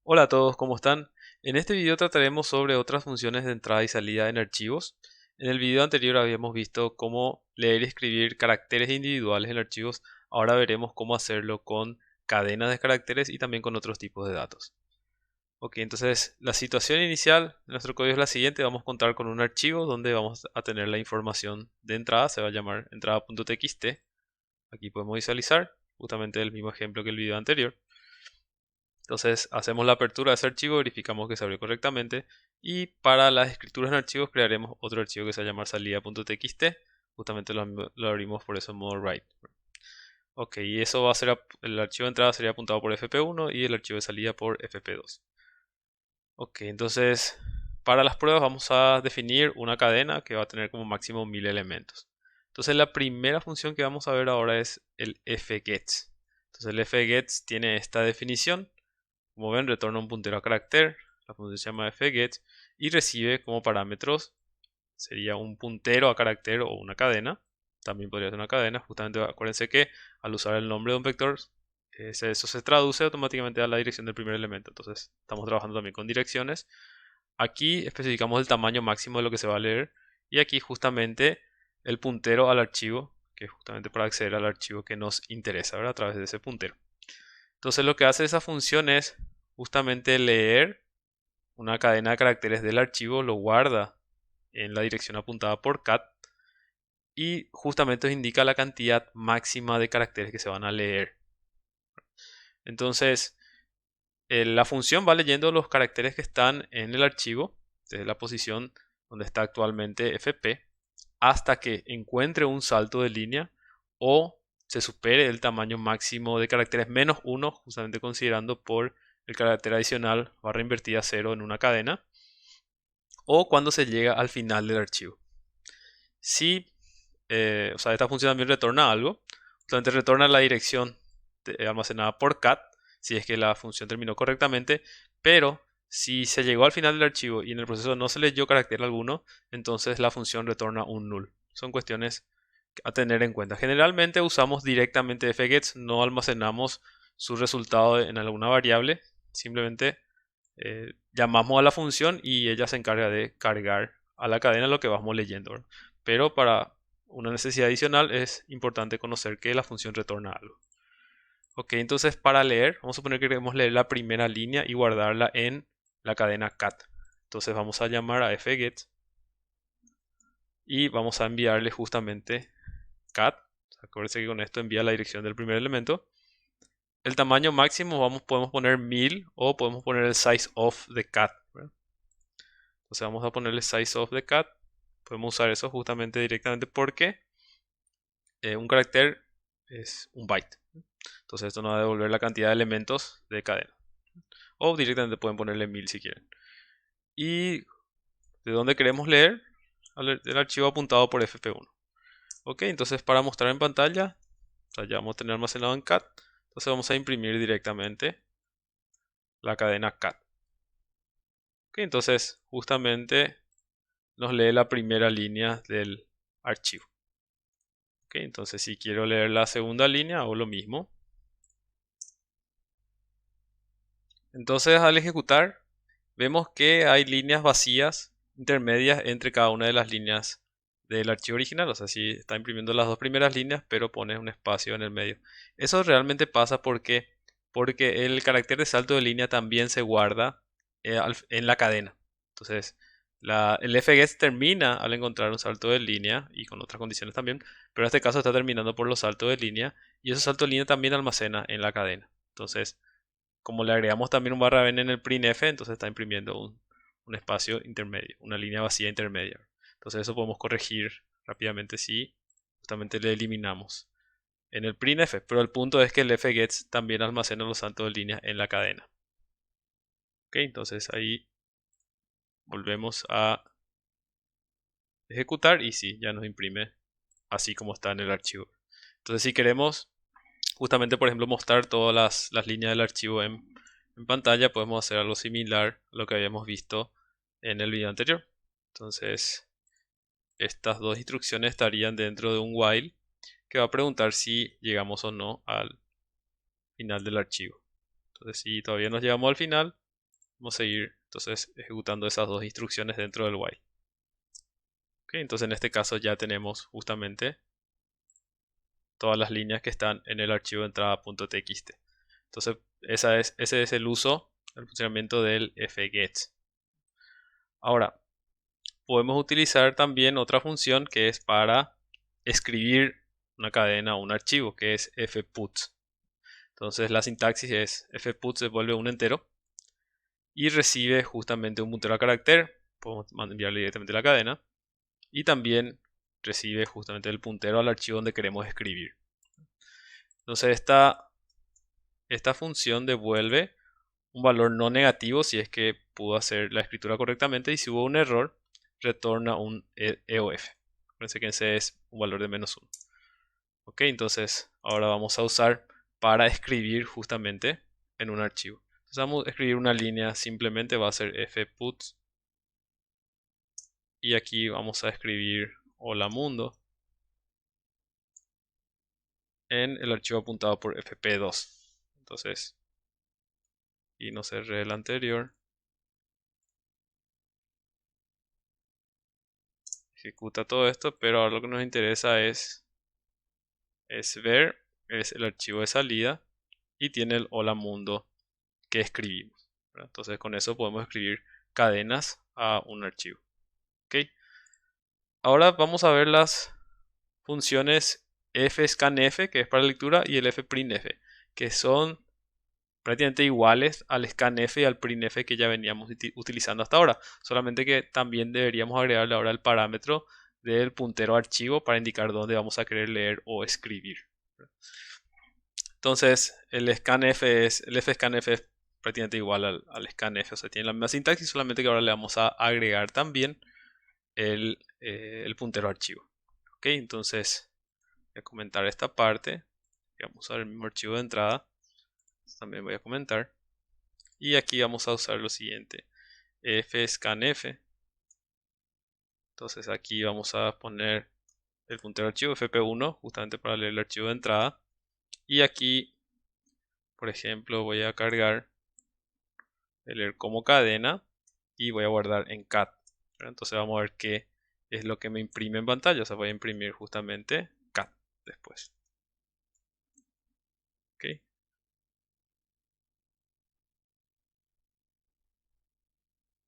Hola a todos, ¿cómo están? En este video trataremos sobre otras funciones de entrada y salida en archivos. En el video anterior habíamos visto cómo leer y escribir caracteres individuales en archivos. Ahora veremos cómo hacerlo con cadenas de caracteres y también con otros tipos de datos. Ok, entonces la situación inicial de nuestro código es la siguiente. Vamos a contar con un archivo donde vamos a tener la información de entrada. Se va a llamar entrada.txt. Aquí podemos visualizar justamente el mismo ejemplo que el video anterior. Entonces hacemos la apertura de ese archivo, verificamos que se abrió correctamente y para las escrituras en archivos crearemos otro archivo que se va a llamar salida.txt. Justamente lo abrimos por eso en modo write. Ok, y eso va a ser, el archivo de entrada sería apuntado por fp1 y el archivo de salida por fp2. Ok, entonces para las pruebas vamos a definir una cadena que va a tener como máximo 1000 elementos. Entonces la primera función que vamos a ver ahora es el fgets. Entonces el fgets tiene esta definición. Como ven, retorna un puntero a carácter, la función se llama fget y recibe como parámetros, sería un puntero a carácter o una cadena, también podría ser una cadena, justamente acuérdense que al usar el nombre de un vector, eso se traduce automáticamente a la dirección del primer elemento, entonces estamos trabajando también con direcciones. Aquí especificamos el tamaño máximo de lo que se va a leer y aquí justamente el puntero al archivo, que es justamente para acceder al archivo que nos interesa, ¿verdad? A través de ese puntero. Entonces lo que hace esa función es justamente leer una cadena de caracteres del archivo, lo guarda en la dirección apuntada por cat y justamente os indica la cantidad máxima de caracteres que se van a leer. Entonces la función va leyendo los caracteres que están en el archivo desde la posición donde está actualmente fp hasta que encuentre un salto de línea o se supere el tamaño máximo de caracteres menos 1, justamente considerando por el carácter adicional barra invertida 0 en una cadena, o cuando se llega al final del archivo. Si, esta función también retorna algo, justamente retorna la dirección almacenada por cat, si es que la función terminó correctamente, pero si se llegó al final del archivo y en el proceso no se leyó carácter alguno, entonces la función retorna un null. Son cuestiones a tener en cuenta. Generalmente usamos directamente fgets, no almacenamos su resultado en alguna variable, simplemente llamamos a la función y ella se encarga de cargar a la cadena lo que vamos leyendo, ¿verdad? Pero para una necesidad adicional es importante conocer que la función retorna algo. Ok, entonces para leer, vamos a suponer que queremos leer la primera línea y guardarla en la cadena cat. Entonces vamos a llamar a fget y vamos a enviarle justamente cat. Acuérdense que con esto envía la dirección del primer elemento. El tamaño máximo podemos poner 1000 o podemos poner el size of de cat, ¿verdad? Entonces vamos a ponerle size of de cat. Podemos usar eso justamente directamente porque un carácter es un byte. Entonces esto nos va a devolver la cantidad de elementos de cadena. O directamente pueden ponerle 1000 si quieren. Y de dónde queremos leer el archivo apuntado por fp1. Ok, entonces para mostrar en pantalla, ya vamos a tener almacenado en cat. Entonces vamos a imprimir directamente la cadena cat. Ok, entonces justamente nos lee la primera línea del archivo. Ok, entonces si quiero leer la segunda línea hago lo mismo. Entonces al ejecutar vemos que hay líneas vacías intermedias entre cada una de las líneas del archivo original. O sea, si está imprimiendo las dos primeras líneas, pero pone un espacio en el medio. Eso realmente pasa porque el carácter de salto de línea también se guarda en la cadena. Entonces, el fget termina al encontrar un salto de línea y con otras condiciones también, pero en este caso está terminando por los saltos de línea y esos saltos de línea también almacena en la cadena. Entonces, como le agregamos también un barra n en el printf, entonces está imprimiendo un espacio intermedio, una línea vacía intermedia. Entonces eso podemos corregir rápidamente si justamente le eliminamos en el printf, pero el punto es que el fgets también almacena los saltos de línea en la cadena. Ok, entonces ahí volvemos a ejecutar y sí, ya nos imprime así como está en el archivo. Entonces si queremos justamente, por ejemplo, mostrar todas las líneas del archivo en pantalla, podemos hacer algo similar a lo que habíamos visto en el video anterior. Entonces, estas dos instrucciones estarían dentro de un while que va a preguntar si llegamos o no al final del archivo. Entonces, si todavía no llegamos al final, Vamos a seguir entonces ejecutando esas dos instrucciones dentro del while. Ok, entonces en este caso ya tenemos justamente todas las líneas que están en el archivo de entrada.txt. Entonces ese es el uso, el funcionamiento del fget. Ahora, podemos utilizar también otra función que es para escribir una cadena o un archivo, que es fputs. Entonces la sintaxis es fputs devuelve un entero y recibe justamente un puntero a carácter. Podemos enviarle directamente la cadena y también recibe justamente el puntero al archivo donde queremos escribir. Entonces esta función devuelve un valor no negativo si es que pudo hacer la escritura correctamente, y si hubo un error retorna un EOF. Acuérdense que ese es un valor de -1. Ok, entonces ahora vamos a usar para escribir justamente en un archivo. Entonces vamos a escribir una línea, simplemente va a ser fputs y aquí vamos a escribir hola mundo en el archivo apuntado por fp2. Entonces, y no cerré el anterior, ejecuta todo esto, pero ahora lo que nos interesa es ver, es el archivo de salida y tiene el hola mundo que escribimos, ¿verdad? Entonces con eso podemos escribir cadenas a un archivo. ¿Ok? Ahora vamos a ver las funciones fscanf, que es para lectura, y el fprintf, que son prácticamente iguales al scanf y al printf que ya veníamos utilizando hasta ahora, solamente que también deberíamos agregarle ahora el parámetro del puntero archivo para indicar dónde vamos a querer leer o escribir. Entonces el fscanf es prácticamente igual al scanf, o sea, tiene la misma sintaxis, solamente que ahora le vamos a agregar también el puntero archivo. Ok, entonces voy a comentar esta parte. Vamos a usar el mismo archivo de entrada. También voy a comentar. Y aquí vamos a usar lo siguiente: fscanf. Entonces aquí vamos a poner el puntero archivo fp1 justamente para leer el archivo de entrada. Y aquí, por ejemplo, voy a cargar el leer como cadena y voy a guardar en cat. Entonces vamos a ver qué es lo que me imprime en pantalla. O sea, voy a imprimir justamente cat después. ¿Okay?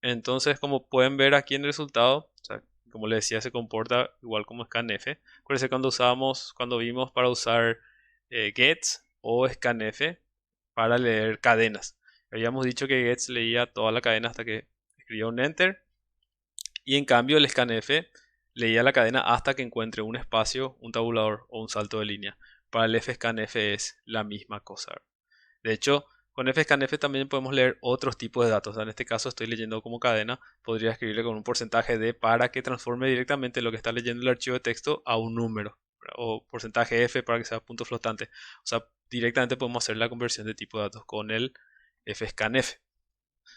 Entonces, como pueden ver aquí en el resultado, o sea, como les decía, se comporta igual como scanf. Acuérdense cuando vimos para usar gets o scanf para leer cadenas. Habíamos dicho que gets leía toda la cadena hasta que escribía un enter, y en cambio el scanf leía la cadena hasta que encuentre un espacio, un tabulador o un salto de línea. Para el fscanf es la misma cosa. De hecho, con fscanf también podemos leer otros tipos de datos. En este caso estoy leyendo como cadena, podría escribirle con un porcentaje de para que transforme directamente lo que está leyendo el archivo de texto a un número, ¿verdad? O porcentaje f para que sea punto flotante. O sea, directamente podemos hacer la conversión de tipo de datos con el fscanf.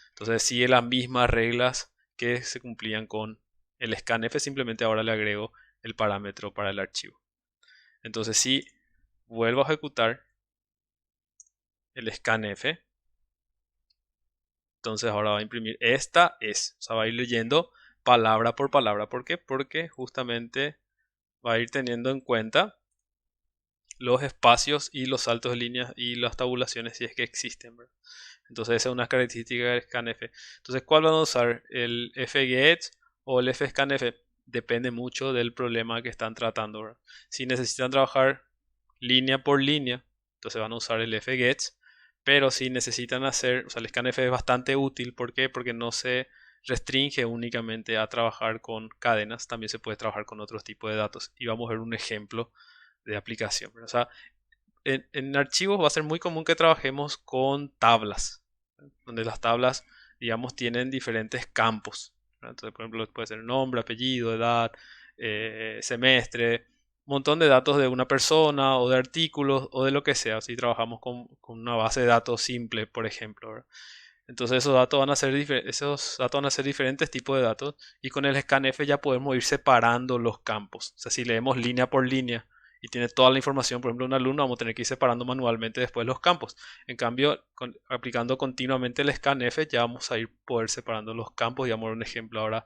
Entonces sigue las mismas reglas que se cumplían con el scanf, simplemente ahora le agrego el parámetro para el archivo. Entonces si vuelvo a ejecutar el scanf, entonces ahora va a imprimir esta es, o sea, va a ir leyendo palabra por palabra. ¿Por qué? Porque justamente va a ir teniendo en cuenta los espacios y los saltos de líneas y las tabulaciones si es que existen, ¿verdad? Entonces esa es una característica del scanf. Entonces, ¿cuál van a usar? ¿El fget o el fscanf? Depende mucho del problema que están tratando, ¿verdad? Si necesitan trabajar línea por línea, entonces van a usar el fget. Pero si necesitan hacer, o sea, el scanf es bastante útil. ¿Por qué? Porque no se restringe únicamente a trabajar con cadenas, también se puede trabajar con otros tipos de datos. Y vamos a ver un ejemplo de aplicación, ¿verdad? O sea, en archivos va a ser muy común que trabajemos con tablas, ¿verdad? Donde las tablas, digamos, tienen diferentes campos, ¿verdad? Entonces, por ejemplo, puede ser nombre, apellido, edad, semestre, un montón de datos de una persona o de artículos o de lo que sea. Si trabajamos con una base de datos simple, por ejemplo, ¿verdad? Entonces esos datos van a ser diferentes tipos de datos, y con el scanf ya podemos ir separando los campos. O sea, si leemos línea por línea y tiene toda la información, por ejemplo, un alumno, vamos a tener que ir separando manualmente después los campos. En cambio, aplicando continuamente el scanf, ya vamos a ir poder separando los campos. Y vamos a ver un ejemplo ahora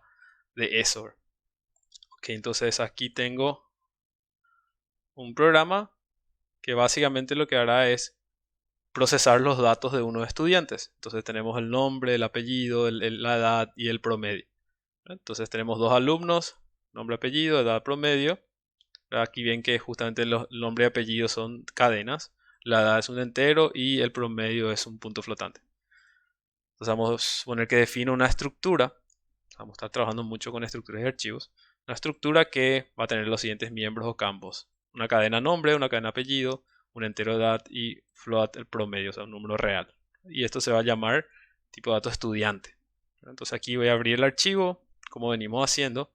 de eso. Ok, entonces aquí tengo un programa que básicamente lo que hará es procesar los datos de unos estudiantes. Entonces tenemos el nombre, el apellido, la edad y el promedio. Entonces tenemos dos alumnos, nombre, apellido, edad, promedio. Aquí ven que justamente los nombre y apellido son cadenas, la edad es un entero y el promedio es un punto flotante. Entonces vamos a suponer que defino una estructura. Vamos a estar trabajando mucho con estructuras de archivos. Una estructura que va a tener los siguientes miembros o campos. Una cadena nombre, una cadena apellido, un entero edad y float el promedio, o sea, un número real. Y esto se va a llamar tipo de dato estudiante. Entonces aquí voy a abrir el archivo, como venimos haciendo.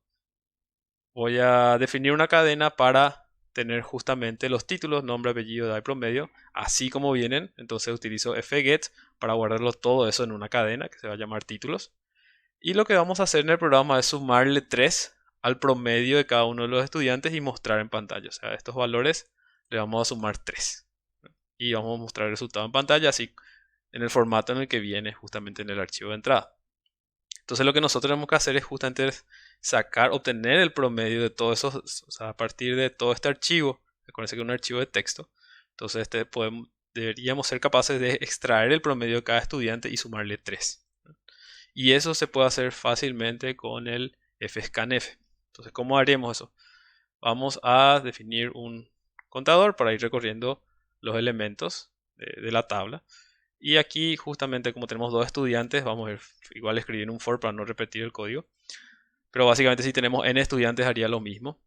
Voy a definir una cadena para tener justamente los títulos, nombre, apellido, edad y promedio, así como vienen. Entonces utilizo fget para guardarlo todo eso en una cadena que se va a llamar títulos. Y lo que vamos a hacer en el programa es sumarle 3 al promedio de cada uno de los estudiantes y mostrar en pantalla. O sea, a estos valores le vamos a sumar 3. Y vamos a mostrar el resultado en pantalla, así en el formato en el que viene justamente en el archivo de entrada. Entonces lo que nosotros tenemos que hacer es justamente sacar, obtener el promedio de todos esos, o sea, a partir de todo este archivo. Acuérdense que es un archivo de texto. Entonces deberíamos ser capaces de extraer el promedio de cada estudiante y sumarle 3. Y eso se puede hacer fácilmente con el fscanf. Entonces, ¿cómo haremos eso? Vamos a definir un contador para ir recorriendo los elementos de la tabla. Y aquí, justamente como tenemos dos estudiantes, vamos a igual escribir un for para no repetir el código. Pero básicamente si tenemos n estudiantes haría lo mismo.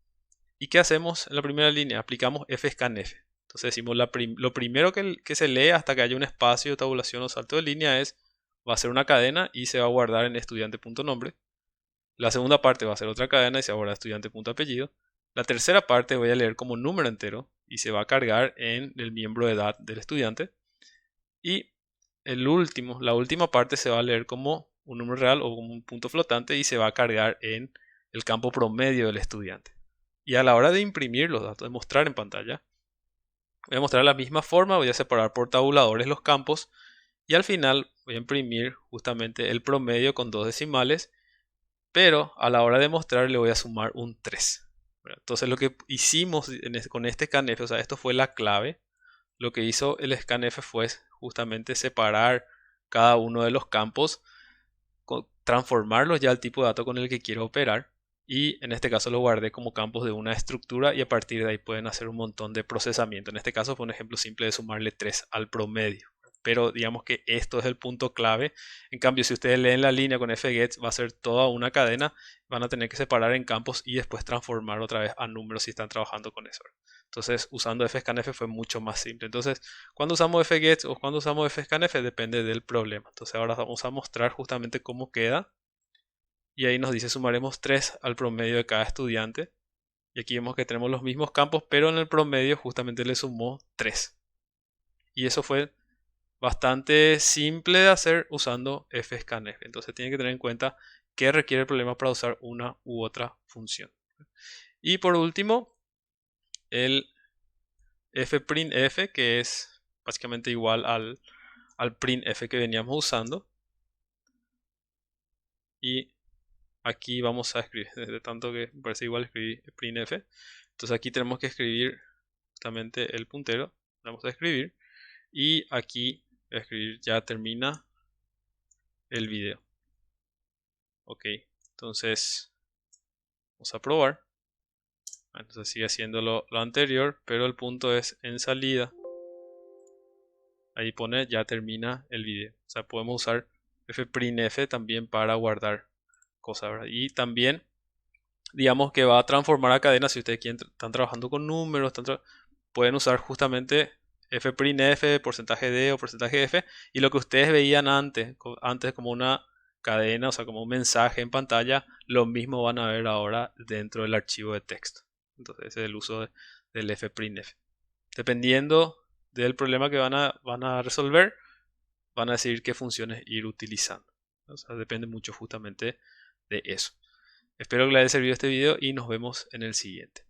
¿Y qué hacemos en la primera línea? Aplicamos fscanf. Entonces decimos lo primero que se lee hasta que haya un espacio, tabulación o salto de línea va a ser una cadena y se va a guardar en estudiante.nombre. La segunda parte va a ser otra cadena y se va a guardar estudiante.apellido. La tercera parte voy a leer como número entero y se va a cargar en el miembro de edad del estudiante. Y la última parte se va a leer como un número real o como un punto flotante y se va a cargar en el campo promedio del estudiante. Y a la hora de imprimir los datos, de mostrar en pantalla, voy a mostrar de la misma forma, voy a separar por tabuladores los campos y al final voy a imprimir justamente el promedio con dos decimales, pero a la hora de mostrar le voy a sumar un 3. Entonces lo que hicimos con este scanf, o sea, esto fue la clave. Lo que hizo el scanf fue justamente separar cada uno de los campos, transformarlos ya al tipo de dato con el que quiero operar. Y en este caso lo guardé como campos de una estructura y a partir de ahí pueden hacer un montón de procesamiento. En este caso fue un ejemplo simple de sumarle 3 al promedio. Pero digamos que esto es el punto clave. En cambio, si ustedes leen la línea con fget, va a ser toda una cadena. Van a tener que separar en campos y después transformar otra vez a números si están trabajando con eso. Entonces, usando fscanf fue mucho más simple. Entonces, cuando usamos fget o cuando usamos fscanf depende del problema. Entonces, ahora vamos a mostrar justamente cómo queda. Y ahí nos dice sumaremos 3 al promedio de cada estudiante. Y aquí vemos que tenemos los mismos campos, pero en el promedio justamente le sumó 3. Y eso fue bastante simple de hacer usando fscanf. Entonces tienen que tener en cuenta qué requiere el problema para usar una u otra función. Y por último, el fprintf, que es básicamente igual al printf que veníamos usando. Y aquí vamos a escribir, desde tanto que me parece igual escribir printf. Entonces aquí tenemos que escribir justamente el puntero. Vamos a escribir. Y aquí voy a escribir ya termina el video. Ok, entonces vamos a probar. Entonces sigue haciendo lo anterior, pero el punto es en salida. Ahí pone ya termina el video. O sea, podemos usar fprintf también para guardar cosas, ¿verdad? Y también, digamos que va a transformar a cadena. Si ustedes están trabajando con números, pueden usar justamente fprintf, porcentaje d o porcentaje f. Y lo que ustedes veían antes como una cadena, o sea, como un mensaje en pantalla, lo mismo van a ver ahora dentro del archivo de texto. Entonces ese es el uso del fprintf. Dependiendo del problema que van a resolver, van a decidir qué funciones ir utilizando. O sea, depende mucho justamente de eso. Espero que les haya servido este video y nos vemos en el siguiente.